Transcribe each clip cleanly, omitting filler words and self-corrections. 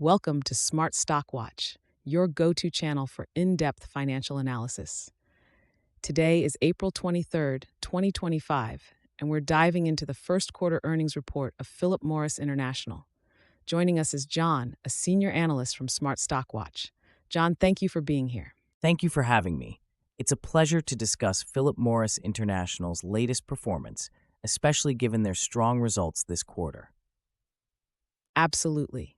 Welcome to Smart Stock Watch, your go-to channel for in-depth financial analysis. Today is April 23rd, 2025, and we're diving into the first quarter earnings report of Philip Morris International. Joining us is John, a senior analyst from Smart Stock Watch. John, thank you for being here. Thank you for having me. It's a pleasure to discuss Philip Morris International's latest performance, especially given their strong results this quarter. Absolutely.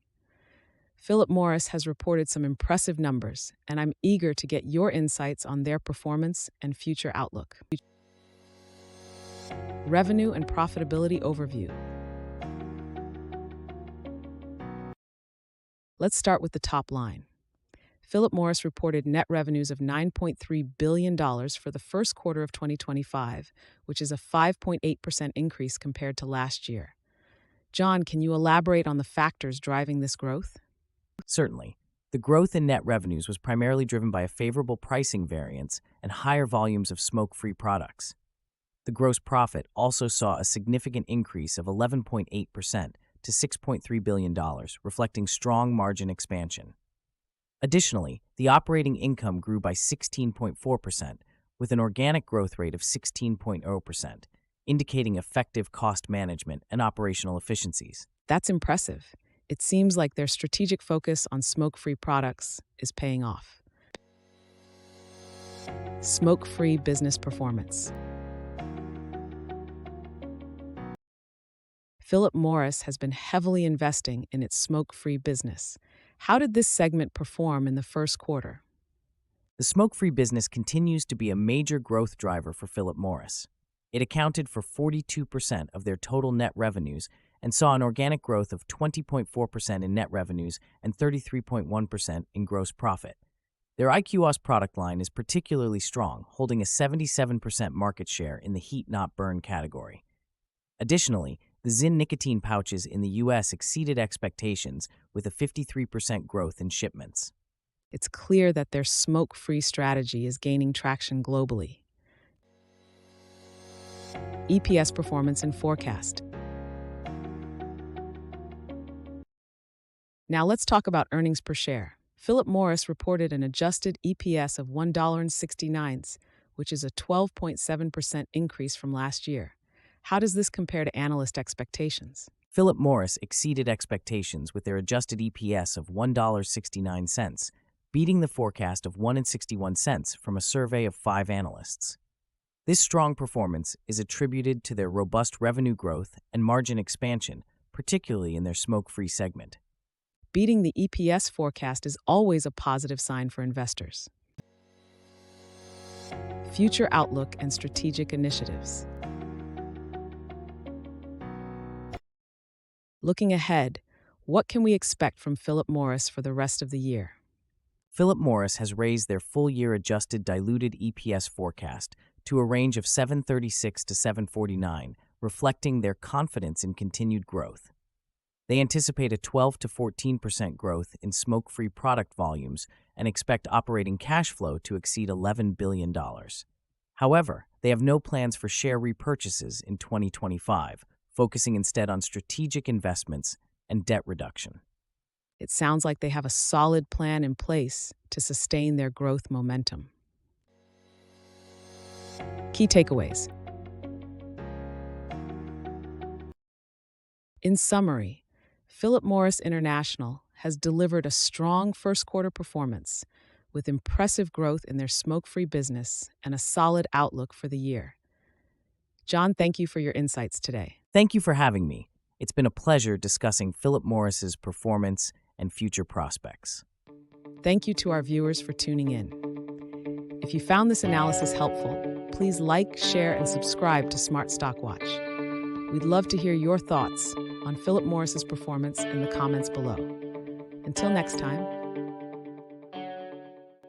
Philip Morris has reported some impressive numbers, and I'm eager to get your insights on their performance and future outlook. Revenue and profitability overview. Let's start with the top line. Philip Morris reported net revenues of $9.3 billion for the first quarter of 2025, which is a 5.8% increase compared to last year. John, can you elaborate on the factors driving this growth? Certainly. The growth in net revenues was primarily driven by a favorable pricing variance and higher volumes of smoke-free products. The gross profit also saw a significant increase of 11.8% to $6.3 billion, reflecting strong margin expansion. Additionally, the operating income grew by 16.4%, with an organic growth rate of 16.0%, indicating effective cost management and operational efficiencies. That's impressive. It seems like their strategic focus on smoke-free products is paying off. Smoke-free business performance. Philip Morris has been heavily investing in its smoke-free business. How did this segment perform in the first quarter? The smoke-free business continues to be a major growth driver for Philip Morris. It accounted for 42% of their total net revenues and saw an organic growth of 20.4% in net revenues and 33.1% in gross profit. Their IQOS product line is particularly strong, holding a 77% market share in the heat-not-burn category. Additionally, the ZYN nicotine pouches in the U.S. exceeded expectations with a 53% growth in shipments. It's clear that their smoke-free strategy is gaining traction globally. EPS performance and forecast. Now let's talk about earnings per share. Philip Morris reported an adjusted EPS of $1.69, which is a 12.7% increase from last year. How does this compare to analyst expectations? Philip Morris exceeded expectations with their adjusted EPS of $1.69, beating the forecast of $1.61 from a survey of 5 analysts. This strong performance is attributed to their robust revenue growth and margin expansion, particularly in their smoke-free segment. Beating the EPS forecast is always a positive sign for investors. Future outlook and strategic initiatives. Looking ahead, what can we expect from Philip Morris for the rest of the year? Philip Morris has raised their full-year adjusted diluted EPS forecast to a range of $7.36 to $7.49, reflecting their confidence in continued growth. They anticipate a 12 to 14% growth in smoke-free product volumes and expect operating cash flow to exceed $11 billion. However, they have no plans for share repurchases in 2025, focusing instead on strategic investments and debt reduction. It sounds like they have a solid plan in place to sustain their growth momentum. Key takeaways. In summary, Philip Morris International has delivered a strong first quarter performance with impressive growth in their smoke-free business and a solid outlook for the year. John, thank you for your insights today. Thank you for having me. It's been a pleasure discussing Philip Morris's performance and future prospects. Thank you to our viewers for tuning in. If you found this analysis helpful, please like, share, and subscribe to Smart Stock Watch. We'd love to hear your thoughts on Philip Morris's performance in the comments below. Until next time,